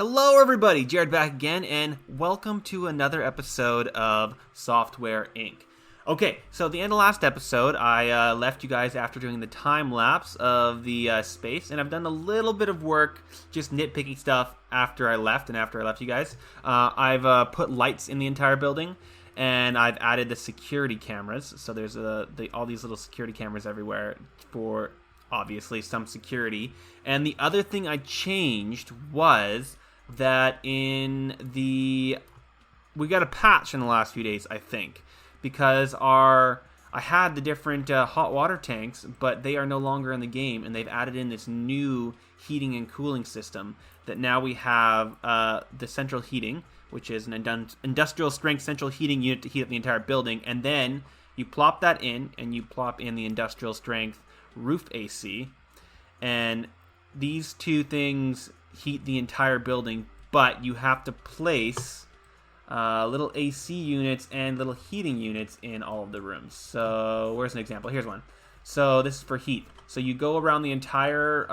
Hello everybody, Jared back again, and welcome to another episode of Software Inc. Okay, so at the end of last episode, I left you guys after doing the time lapse of the space, and I've done a little bit of work, just nitpicking stuff after I left you guys. I've put lights in the entire building, and I've added the security cameras. So there's all these little security cameras everywhere for obviously some security. And the other thing I changed was that we got a patch in the last few days, I think, because I had the different hot water tanks, but they are no longer in the game, and they've added in this new heating and cooling system that now we have the central heating, which is an industrial strength central heating unit to heat up the entire building, and then you plop that in, and you plop in the industrial strength roof AC, and these two things heat the entire building, but you have to place little AC units and little heating units in all of the rooms. So where's an example? Here's one. So this is for heat. So you go around the entire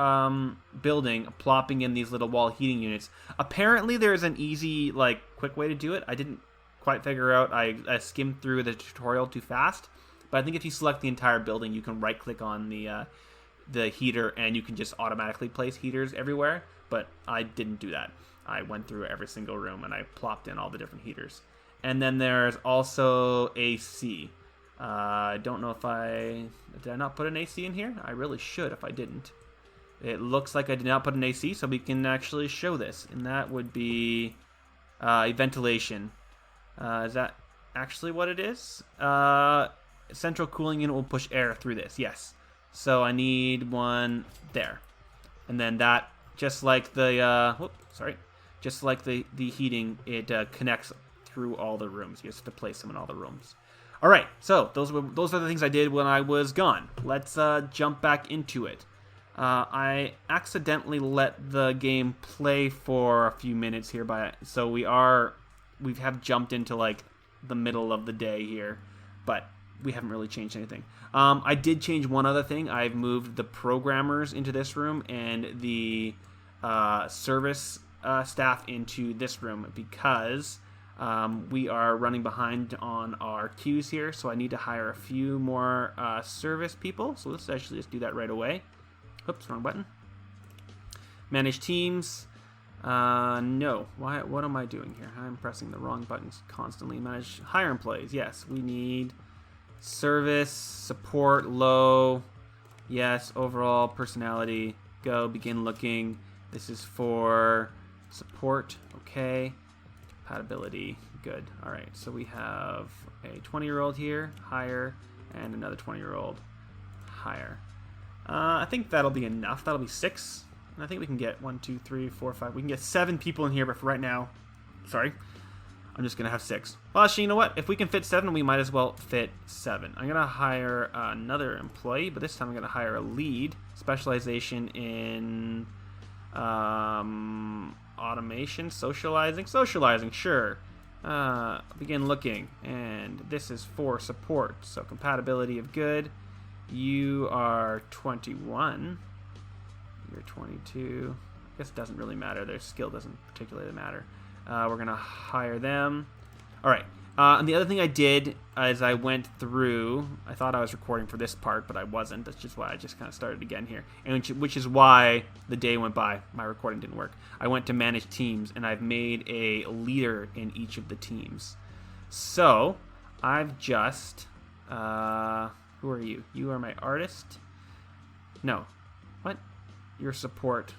building plopping in these little wall heating units. Apparently there's an easy, quick way to do it. I didn't quite figure out. I skimmed through the tutorial too fast. But I think if you select the entire building, you can right click on the heater and you can just automatically place heaters everywhere. But I didn't do that. I went through every single room and I plopped in all the different heaters. And then there's also AC. I don't know if did I not put an AC in here? I really should if I didn't. It looks like I did not put an AC, so we can actually show this. And that would be ventilation. Is that actually what it is? Central cooling unit will push air through this, yes. So I need one there. And then that, just like the heating, it connects through all the rooms. You just have to place them in all the rooms. All right, so those are the things I did when I was gone. Let's jump back into it. I accidentally let the game play for a few minutes here, so we have jumped into the middle of the day here, but we haven't really changed anything. I did change one other thing. I've moved the programmers into this room and the service staff into this room because we are running behind on our queues here, so I need to hire a few more service people. So let's actually just do that right away. Oops, wrong button. Manage teams. No. What am I doing here? I'm pressing the wrong buttons constantly. Manage hire employees. Yes, we need service, support, low. Yes, overall personality. Go, begin looking. This is for support. Okay. Compatibility. Good. All right. So we have a 20-year-old here, hire, and another 20-year-old, hire. I think that'll be enough. That'll be 6. And I think we can get 1, 2, 3, 4, 5. We can get 7 people in here, but for right now, sorry, I'm just going to have 6. Well, actually, you know what? If we can fit 7, we might as well fit 7. I'm going to hire another employee, but this time I'm going to hire a lead. Specialization in automation, socializing, sure. Begin looking, and this is for support. So compatibility of good. You are 21. You're 22. I guess it doesn't really matter. Their skill doesn't particularly matter. We're going to hire them. All right. And the other thing I did is I went through, I thought I was recording for this part, but I wasn't. That's just why I just kind of started again here, and which is why the day went by. My recording didn't work. I went to manage teams, and I've made a leader in each of the teams. So I've just, who are you? You are my artist? No. What? Your support.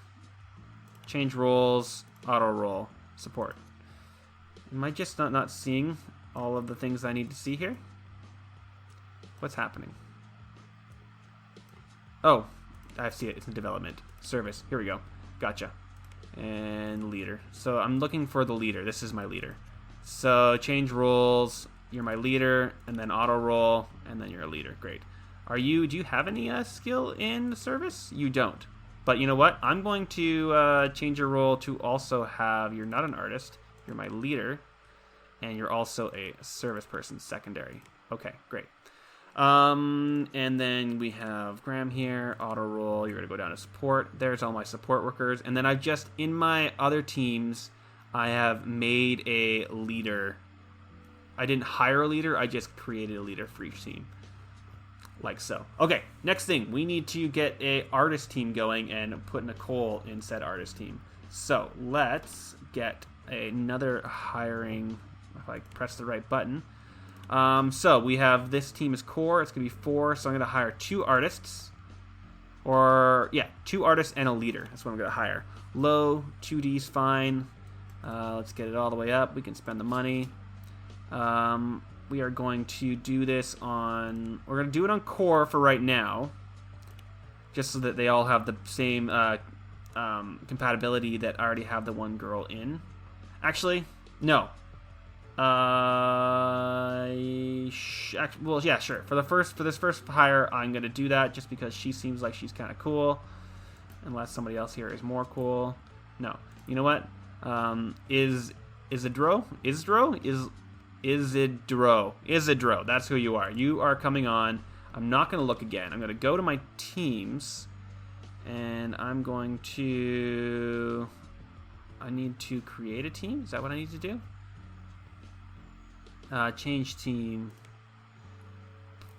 Change roles, auto roll, support. Am I just not seeing all of the things I need to see here? What's happening? Oh, I see it. It's in development. Service. Here we go. Gotcha. And leader. So I'm looking for the leader. This is my leader. So change roles. You're my leader, and then auto roll, and then you're a leader. Great. Do you have any skill in service? You don't. But you know what? I'm going to change your role to also have, you're not an artist, you're my leader, and you're also a service person, secondary. Okay, great. And then we have Graham here, auto roll. You're going to go down to support. There's all my support workers. And then I've just, in my other teams, I have made a leader. I didn't hire a leader. I just created a leader for each team. Like so. Okay, next thing. We need to get a artist team going and put Nicole in said artist team. So let's get another hiring, if I press the right button. So we have this team is core. It's going to be 4, so I'm going to hire 2 artists. Or, yeah, 2 artists and a leader. That's what I'm going to hire. Low, 2D's fine. Let's get it all the way up. We can spend the money. We are going to do this on... We're going to do it on core for right now. Just so that they all have the same compatibility that I already have the one girl in. Actually, no. Well, yeah, sure. For this first hire, I'm gonna do that just because she seems like she's kind of cool. Unless somebody else here is more cool. No, you know what? Isidro. That's who you are. You are coming on. I'm not gonna look again. I'm gonna go to my teams, and I'm going to. I need to create a team. Is that what I need to do? Change team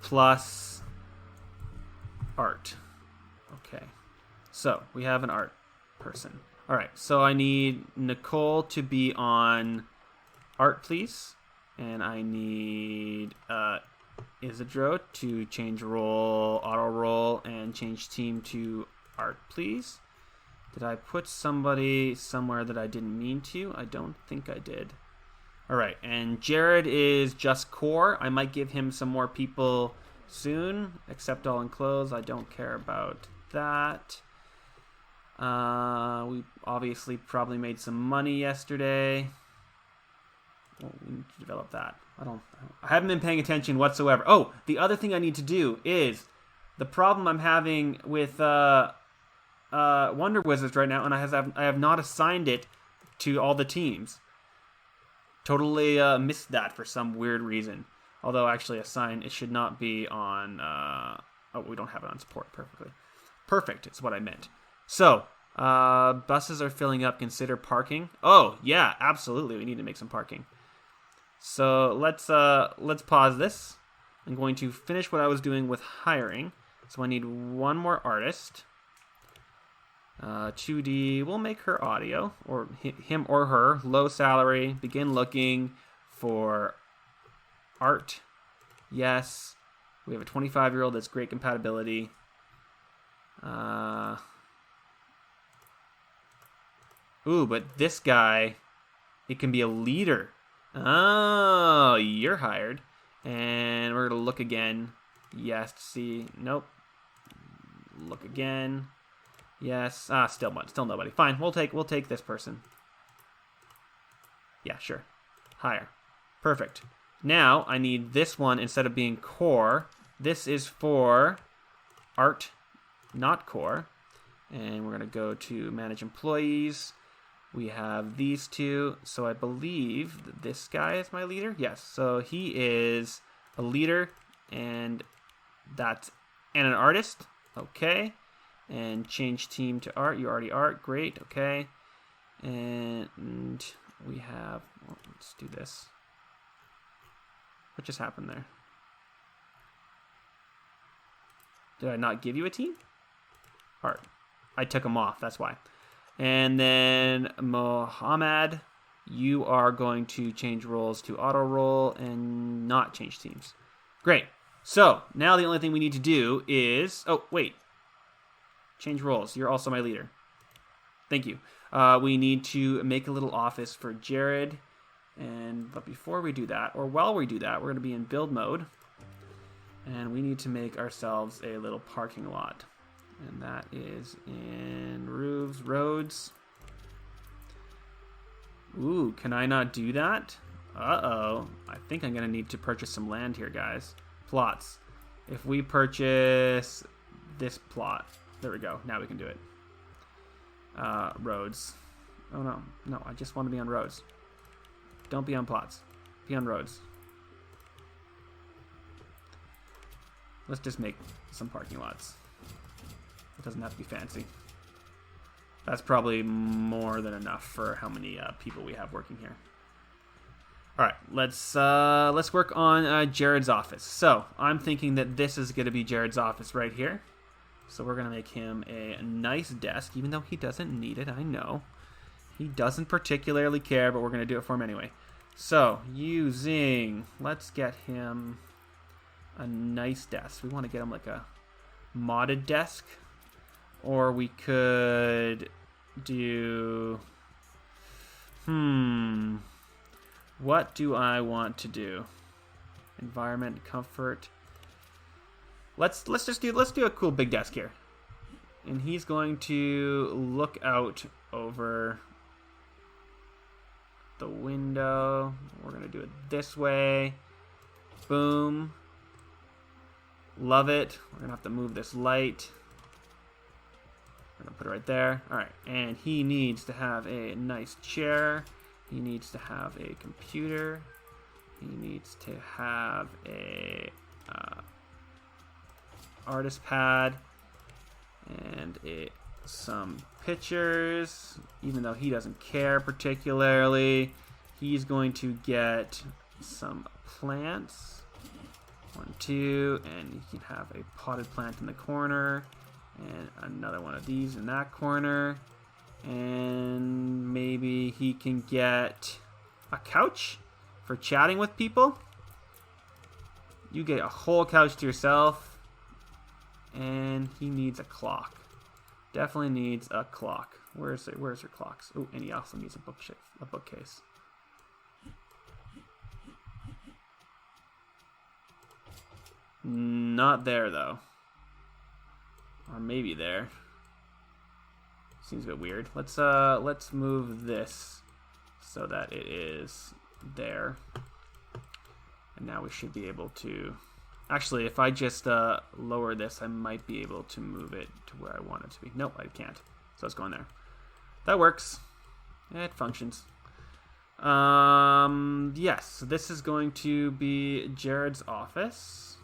plus art. Okay. So we have an art person. All right. So I need Nicole to be on art, please. And I need Isidro to change role, auto roll, and change team to art, please. Did I put somebody somewhere that I didn't mean to? I don't think I did. All right, and Jared is just core. I might give him some more people soon. Accept all enclosed. I don't care about that. We obviously probably made some money yesterday. Well, we need to develop that. I haven't been paying attention whatsoever. Oh, the other thing I need to do is the problem I'm having with Wonder Wizards right now, and I have not assigned it to all the teams. Totally missed that for some weird reason. Although actually it should not be on... oh, we don't have it on support perfectly. Perfect is what I meant. So, buses are filling up. Consider parking. Oh, yeah, absolutely. We need to make some parking. So let's pause this. I'm going to finish what I was doing with hiring. So I need one more artist. 2D, we'll make her audio, or him or her, low salary, begin looking for art. Yes. We have a 25-year-old that's great compatibility. Ooh, but this guy, it can be a leader. Oh, you're hired. And we're going to look again. Yes, see. Nope. Look again. Yes. Still nobody. Fine. We'll take this person. Yeah, sure. Hire. Perfect. Now I need this one instead of being core. This is for art, not core. And we're going to go to manage employees. We have these two. So I believe that this guy is my leader. Yes. So he is a leader and an artist. Okay. And change team to art. You already art. Great. Okay. And we have... Well, let's do this. What just happened there? Did I not give you a team? Art. I took them off. That's why. And then Mohammed, you are going to change roles to auto roll and not change teams. Great. So now the only thing we need to do is... Oh, wait. Change roles. You're also my leader. Thank you. We need to make a little office for Jared. But before we do that, or while we do that, we're going to be in build mode. And we need to make ourselves a little parking lot. And that is in roads. Ooh, can I not do that? Uh-oh. I think I'm going to need to purchase some land here, guys. Plots. If we purchase this plot... There we go. Now we can do it. Roads. Oh, no. No, I just want to be on roads. Don't be on plots. Be on roads. Let's just make some parking lots. It doesn't have to be fancy. That's probably more than enough for how many people we have working here. All right, let's work on Jared's office. So I'm thinking that this is going to be Jared's office right here. So we're going to make him a nice desk, even though he doesn't need it, I know. He doesn't particularly care, but we're going to do it for him anyway. So let's get him a nice desk. We want to get him like a modded desk. Or we could do... What do I want to do? Environment, comfort. Let's do a cool big desk here. And he's going to look out over the window. We're going to do it this way. Boom. Love it. We're going to have to move this light. We're going to put it right there. All right. And he needs to have a nice chair. He needs to have a computer. He needs to have a artist pad and some pictures. Even though he doesn't care particularly, he's going to get some plants. 1, 2, and you can have a potted plant in the corner, and another one of these in that corner. And maybe he can get a couch for chatting with people. You get a whole couch to yourself. And he needs a clock. Definitely needs a clock. Where's your clocks? Oh, and he also needs a bookcase. Not there though. Or maybe there. Seems a bit weird. Let's move this so that it is there. And now we should be able to... Actually, if I just lower this, I might be able to move it to where I want it to be. Nope, I can't. So it's going there. That works. It functions. Yes, this is going to be Jared's office.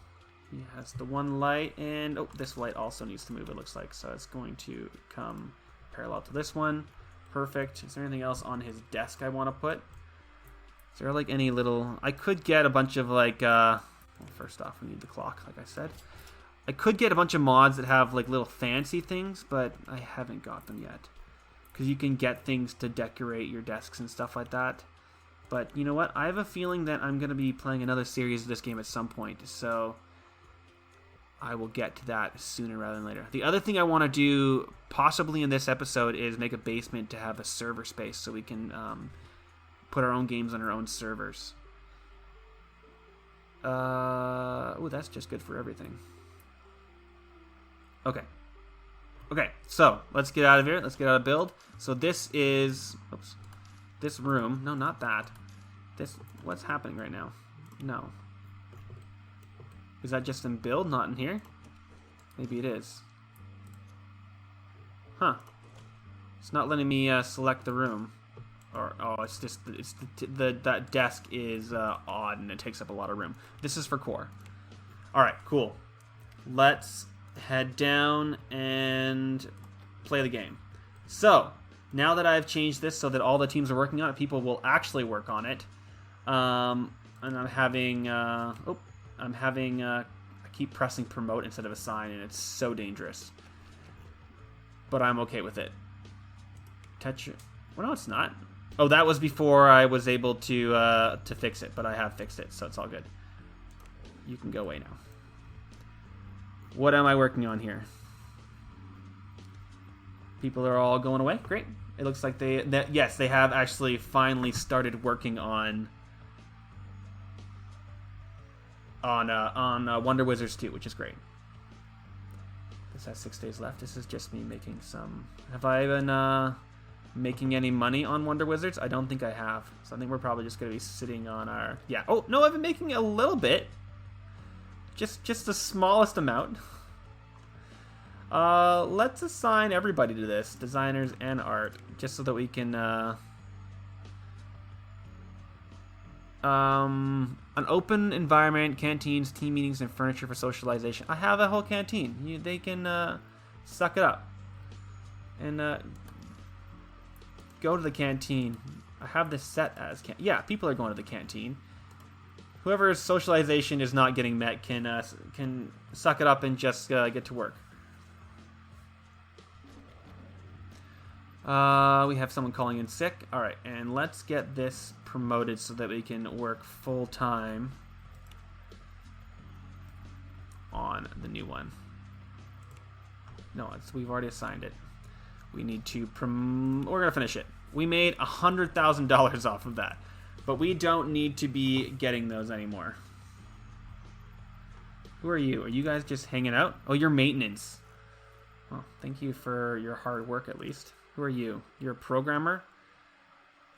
He has the one light, and oh, this light also needs to move, it looks like. So it's going to come parallel to this one. Perfect. Is there anything else on his desk I want to put? Is there like any little... I could get a bunch of like... Well, first off, we need the clock, like I said. I could get a bunch of mods that have like little fancy things, but I haven't got them yet. Because you can get things to decorate your desks and stuff like that. But you know what? I have a feeling that I'm going to be playing another series of this game at some point. So I will get to that sooner rather than later. The other thing I want to do, possibly in this episode, is make a basement to have a server space so we can put our own games on our own servers. Oh, that's just good for everything. Okay. Okay, so let's get out of here. Let's get out of build. So this is... Oops. This room. No, not that. This... What's happening right now? No. Is that just in build, not in here? Maybe it is. Huh. It's not letting me select the room. Or, oh, it's just... that desk is odd and it takes up a lot of room. This is for core. Alright, cool. Let's head down and play the game. So, now that I've changed this so that all the teams are working on it, people will actually work on it. And I'm having... I keep pressing promote instead of assign, and it's so dangerous. But I'm okay with it. Touch... Well, no, it's not. Oh, that was before I was able to fix it, but I have fixed it, so it's all good. You can go away now. What am I working on here? People are all going away. Great. It looks like they have actually finally started working on Wonder Wizards 2, which is great. This has 6 days left. This is just me making some... Have I been making any money on Wonder Wizards? I don't think I have. So I think we're probably just going to be sitting on our... Yeah. Oh, no, I've been making a little bit. Just the smallest amount. Let's assign everybody to this. Designers and art. Just so that we can... An open environment, canteens, team meetings, and furniture for socialization. I have a whole canteen. They can suck it up and go to the canteen. I have this set as yeah. People are going to the canteen. Whoever's socialization is not getting met can suck it up and just get to work. We have someone calling in sick. All right, and let's get this promoted so that we can work full time on the new one. No, we've already assigned it. We need to we're gonna finish it. We made $100,000 off of that, but we don't need to be getting those anymore. Who are you? Are you guys just hanging out? Oh, you're maintenance. Well, thank you for your hard work at least. Who are you? You're a programmer?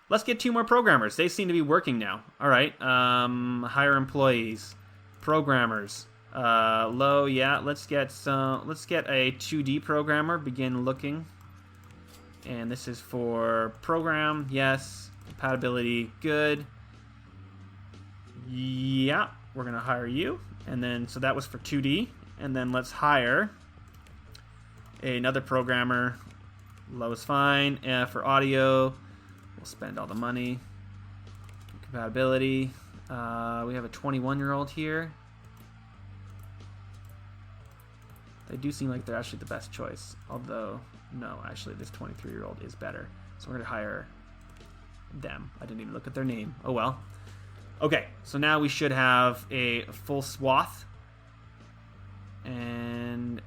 Let's get 2 more programmers. They seem to be working now. All right. Hire employees. Programmers. Low, yeah. Let's get a 2D programmer. Begin looking. And this is for program. Yes. Compatibility. Good. Yeah. We're going to hire you. And then, so that was for 2D. And then let's hire another programmer. Low is fine. For audio, we'll spend all the money. Compatibility. We have a 21-year-old here. They do seem like they're actually the best choice. Although, no, actually, this 23-year-old is better. So we're going to hire them. I didn't even look at their name. Oh, well. Okay, so now we should have a full swath. And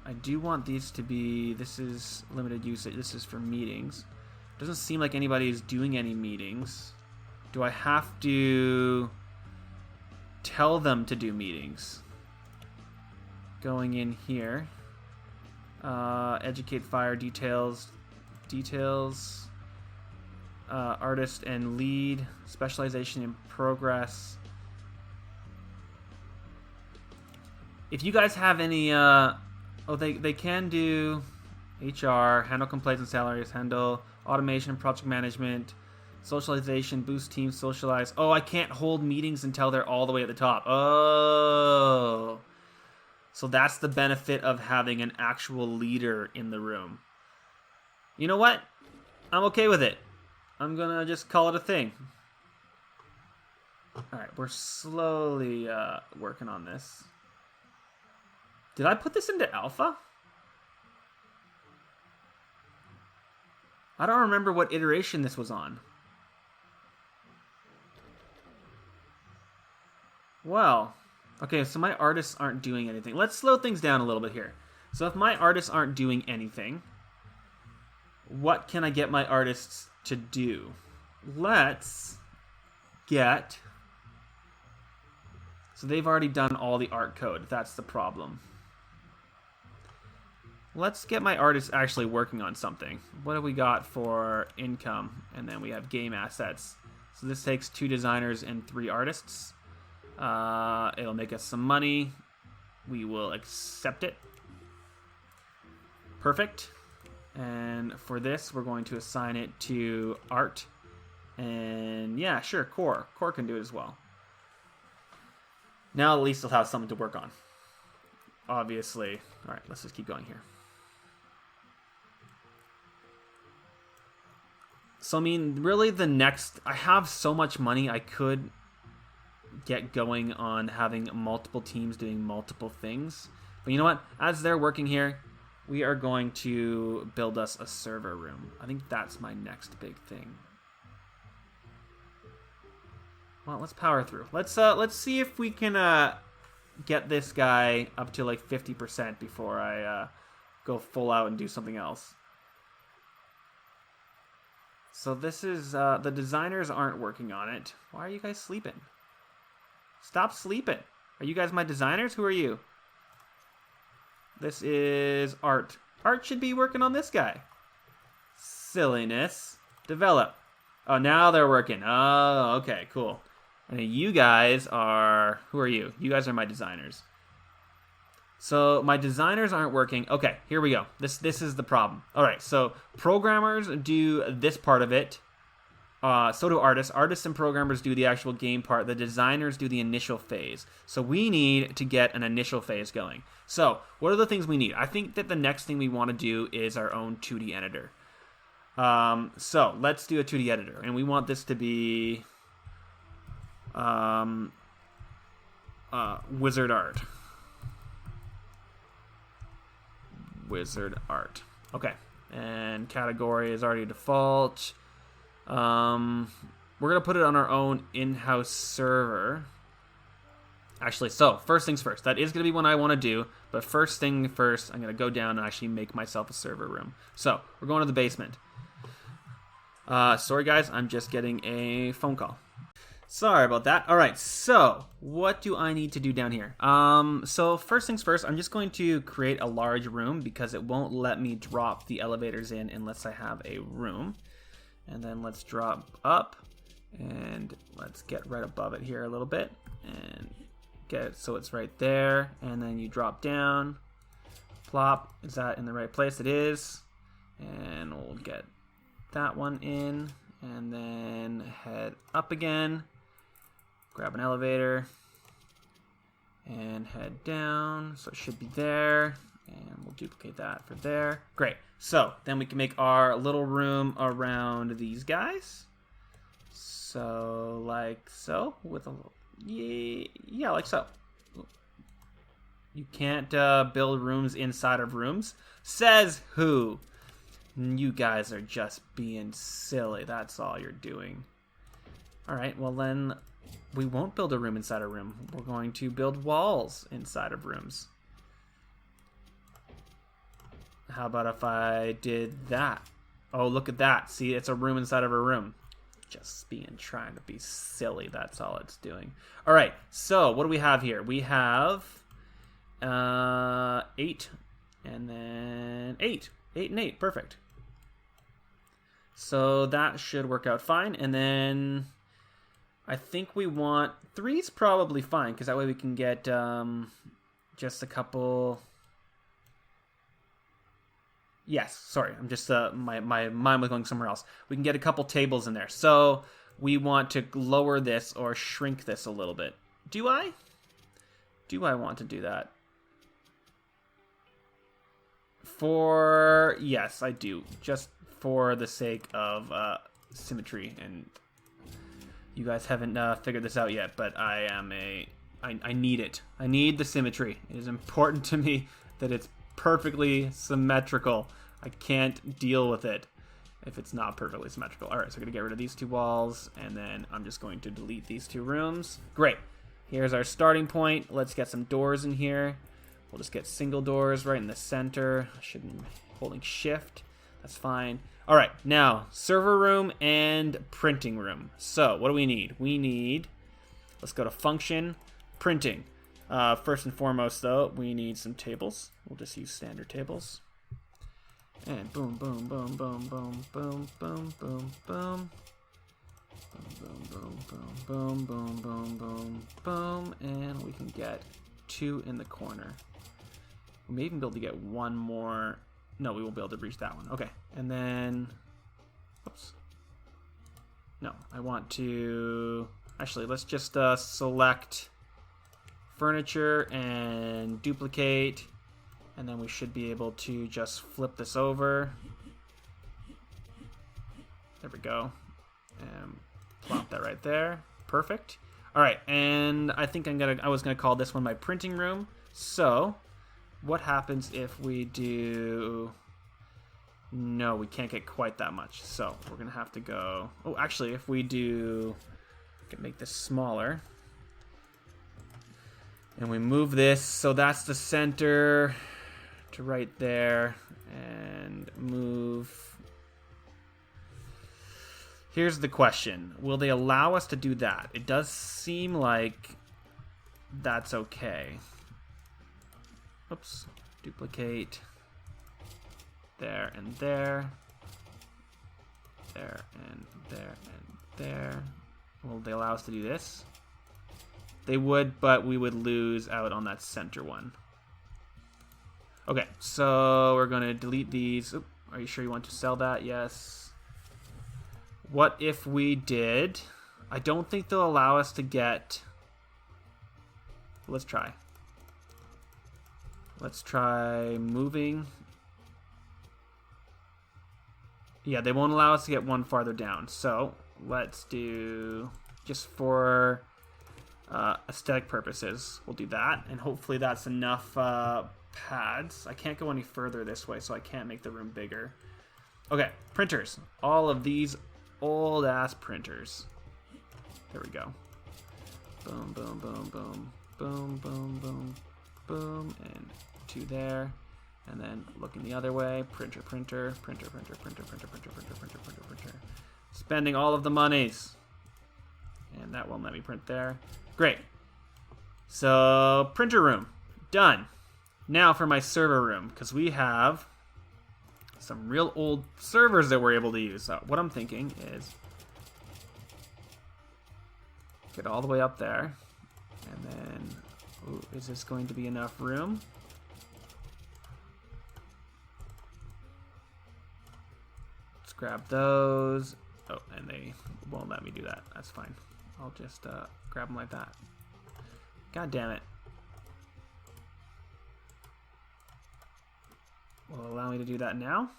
I do want these to be, this is limited usage, this is for meetings. Doesn't seem like anybody is doing any meetings. Do I have to tell them to do meetings? Going in here. Educate fire details. Artist and lead. Specialization in progress. If you guys have any, they can do HR, handle complaints and salaries, handle automation, project management, socialization, boost teams, socialize. Oh, I can't hold meetings until they're all the way at the top. Oh. So that's the benefit of having an actual leader in the room. You know what? I'm okay with it. I'm going to just call it a thing. All right, we're slowly working on this. Did I put this into alpha? I don't remember what iteration this was on. Well, okay, so my artists aren't doing anything. Let's slow things down a little bit here. So if my artists aren't doing anything, what can I get my artists to do? Let's get... So they've already done all the art code. That's the problem. Let's get my artists actually working on something. What have we got for income? And then we have game assets. So this takes 2 designers and 3 artists. It'll make us some money. We will accept it. Perfect. And for this, we're going to assign it to art. And yeah, sure, core. Core can do it as well. Now at least they'll have something to work on. Obviously. All right, let's just keep going here. So, I mean, really the next... I have so much money I could get going on having multiple teams doing multiple things. But you know what? As they're working here, we are going to build us a server room. I think that's my next big thing. Well, let's power through. Let's see if we can get this guy up to like 50% before I go full out and do something else. So this is, the designers aren't working on it. Why are you guys sleeping? Stop sleeping. Are you guys my designers? Who are you? This is art. Art should be working on this guy. Silliness. Develop. Oh, now they're working. Oh, okay, cool. And you guys are, who are you? You guys are my designers. So my designers aren't working. Okay, here we go. This is the problem. All right, so programmers do this part of it. So do artists. Artists and programmers do the actual game part. The designers do the initial phase. So we need to get an initial phase going. So what are the things we need? I think that the next thing we want to do is our own 2D editor. So let's do a 2D editor. And we want this to be Wizard Art. Wizard Art. Okay. And category is already default. We're going to put it on our own in-house server. Actually, so first things first. That is going to be one I want to do. But first thing first, I'm going to go down and actually make myself a server room. So we're going to the basement. Sorry, guys. I'm just getting a phone call. Sorry about that. All right, so what do I need to do down here? So first things first, I'm just going to create a large room because it won't let me drop the elevators in unless I have a room. And then let's drop up and let's get right above it here a little bit and get it so it's right there. And then you drop down, plop. Is that in the right place? It is. And we'll get that one in and then head up again. Grab an elevator and head down. So it should be there. And we'll duplicate that for there. Great. So then we can make our little room around these guys. So like so. With a little, yeah, like so. You can't build rooms inside of rooms. Says who? You guys are just being silly. That's all you're doing. All right. Well then. We won't build a room inside a room. We're going to build walls inside of rooms. How about if I did that? Oh, look at that. See, it's a room inside of a room. Just trying to be silly. That's all it's doing. All right. So what do we have here? We have 8 and then 8. 8 and 8. Perfect. So that should work out fine. And then I think we want 3's probably fine because that way we can get just a couple. Yes, sorry, I'm just my mind was going somewhere else. We can get a couple tables in there. So we want to lower this or shrink this a little bit. Do I? Do I want to do that? Yes, I do. Just for the sake of symmetry and. You guys haven't figured this out yet, but I need it. I need the symmetry. It is important to me that it's perfectly symmetrical. I can't deal with it if it's not perfectly symmetrical. All right, so we're going to get rid of these 2 walls, and then I'm just going to delete these 2 rooms. Great. Here's our starting point. Let's get some doors in here. We'll just get single doors right in the center. I shouldn't be holding shift. That's fine. All right, now server room and printing room. So what do we need? Let's go to function, printing. First and foremost, though, we need some tables. We'll just use standard tables. And boom, boom, boom, boom, boom, boom, boom, boom, boom. Boom, boom, boom, boom, boom, boom, boom, boom. And we can get 2 in the corner. We may even be able to get 1 more. No, we won't be able to reach that one. Okay, and then, oops. No, I want to, actually, let's just select furniture and duplicate, and then we should be able to just flip this over. There we go. And plop that right there. Perfect. All right, and I think I was gonna call this one my printing room. So what happens if we do... No, we can't get quite that much. So we're going to have to go... Oh, actually, if we do... We can make this smaller. And we move this. So that's the center to right there. And move... Here's the question. Will they allow us to do that? It does seem like that's okay. Oops. Duplicate. There and there. There and there and there. Will they allow us to do this? They would, but we would lose out on that center one. Okay, so we're going to delete these. Oop, are you sure you want to sell that? Yes. What if we did... I don't think they'll allow us to get... Let's try. Let's try moving. Yeah, they won't allow us to get one farther down. So let's do, just for aesthetic purposes, we'll do that. And hopefully that's enough pads. I can't go any further this way, so I can't make the room bigger. Okay, printers. All of these old ass printers. There we go. Boom, boom, boom, boom. Boom, boom, boom, boom. And 2 there. And then looking the other way, printer, printer, printer, printer, printer, printer, printer, printer, printer, printer, printer. Spending all of the monies. And that won't let me print there. Great. So, printer room. Done. Now for my server room, because we have some real old servers that we're able to use. So what I'm thinking is get all the way up there. And then, ooh, is this going to be enough room? Grab those. Oh, and they won't let me do that. That's fine. I'll just grab them like that. God damn it. Will it allow me to do that now?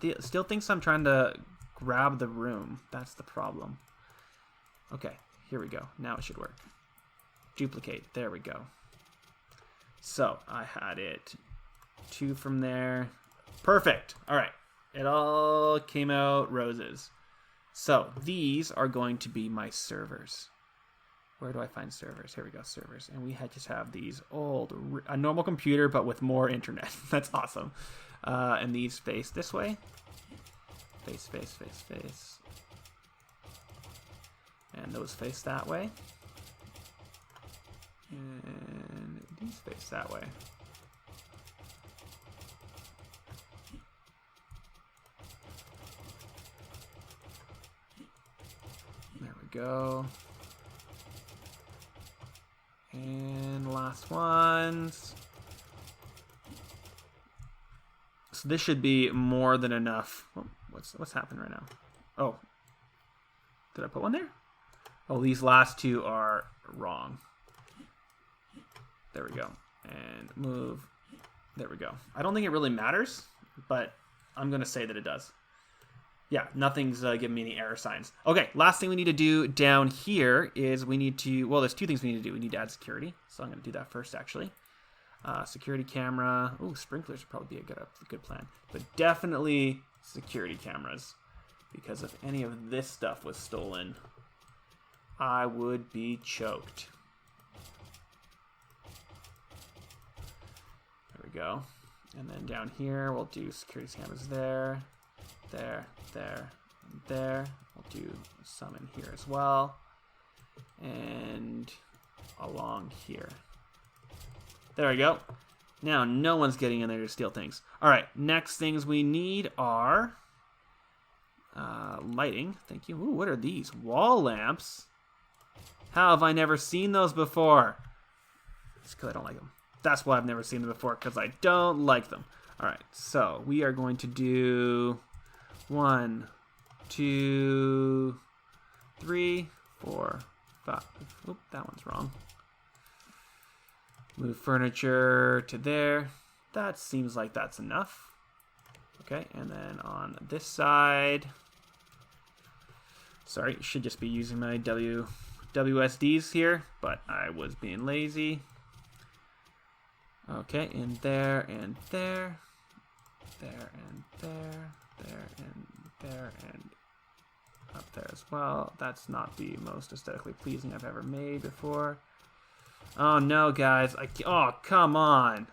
It still thinks I'm trying to grab the room. That's the problem. Okay, here we go. Now it should work. Duplicate. There we go. So I had it 2 from there. Perfect. All right. It all came out roses. So these are going to be my servers. Where do I find servers? Here we go, servers. And we just have these old, a normal computer, but with more internet. That's awesome. And these face this way. Face, face, face, face. And those face that way. And these face that way. There we go. And last ones. So this should be more than enough. Oh, what's happening right now? Oh, did I put one there? Oh, these last 2 are wrong. There we go. And move. There we go. I don't think it really matters, but I'm going to say that it does. Yeah, nothing's giving me any error signs. Okay, last thing we need to do down here is we need to, well, there's 2 things we need to do. We need to add security, so I'm going to do that first, actually. Security camera. Ooh, sprinklers would probably be a good plan. But definitely security cameras, because if any of this stuff was stolen, I would be choked. There we go. And then down here, we'll do security cameras there. There, there, and there. We'll do some in here as well. And along here. There we go. Now no one's getting in there to steal things. Alright, next things we need are lighting. Thank you. Ooh, what are these? Wall lamps? How have I never seen those before? It's because I don't like them. That's why I've never seen them before, because I don't like them. Alright, so we are going to do 1, 2, 3, 4, 5. Oop, that one's wrong. Move furniture to there. That seems like that's enough. Okay, and then on this side, sorry, should just be using my WSDs here, but I was being lazy. Okay, in there and there, there and there, there and there, and up there as well. That's not the most aesthetically pleasing I've ever made before. Oh no, guys! Oh, come on!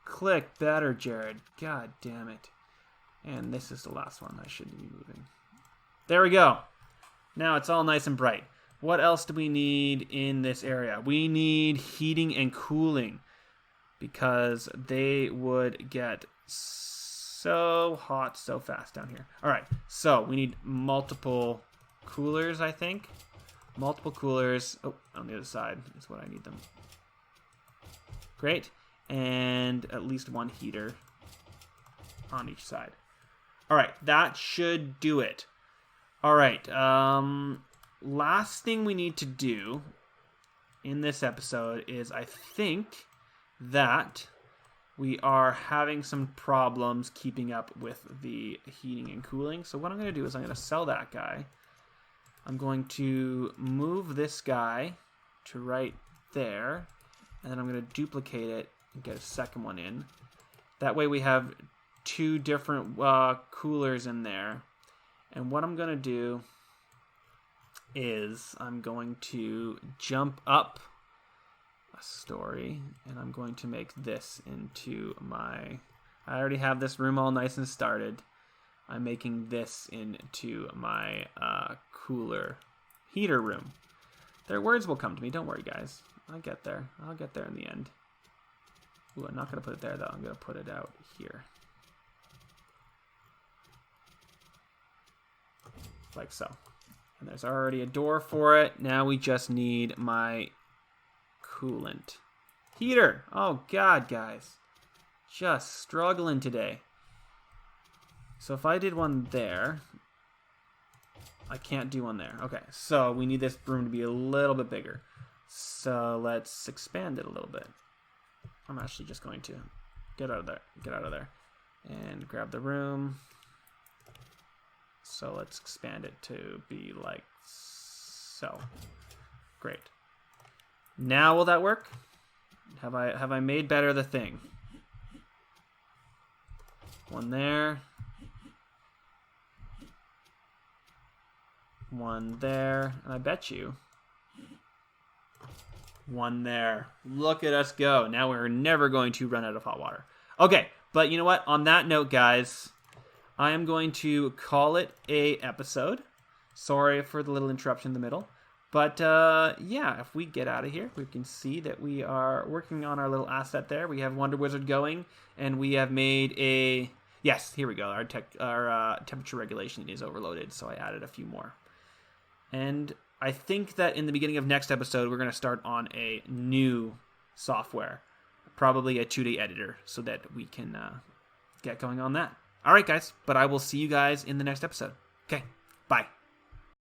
Click better, Jared. God damn it! And this is the last one I shouldn't be moving. There we go. Now it's all nice and bright. What else do we need in this area? We need heating and cooling, because they would get so hot so fast down here. All right, so we need multiple coolers, I think. Multiple coolers. Oh, on the other side is what I need them. Great. And at least one heater on each side. All right, that should do it. All right, last thing we need to do in this episode is I think that we are having some problems keeping up with the heating and cooling. So what I'm going to do is I'm going to sell that guy. I'm going to move this guy to right there, and then I'm going to duplicate it and get a second one in. That way we have two different coolers in there. And what I'm going to do is I'm going to jump up a story, and I'm going to make this into my... I already have this room all nice and started. I'm making this into my cooler heater room. Their words will come to me. Don't worry, guys. I'll get there. I'll get there in the end. Ooh, I'm not going to put it there, though. I'm going to put it out here. Like so. And there's already a door for it. Now we just need my coolant heater. Oh, God, guys. Just struggling today. So if I did one there, I can't do one there. Okay, so we need this room to be a little bit bigger. So let's expand it a little bit. I'm actually just going to get out of there. Get out of there. And grab the room. So let's expand it to be like so. Great. Now will that work? Have I made better the thing? One there. One there. And I bet you one there. Look at us go. Now we're never going to run out of hot water. Okay, but you know what? On that note, guys, I am going to call it a episode. Sorry for the little interruption in the middle. But yeah, if we get out of here, we can see that we are working on our little asset there. We have Wonder Wizard going, and we have made a... Yes, here we go. Our temperature regulation is overloaded, so I added a few more. And I think that in the beginning of next episode, we're going to start on a new software, probably a 2D editor, so that we can get going on that. All right, guys, but I will see you guys in the next episode. Okay.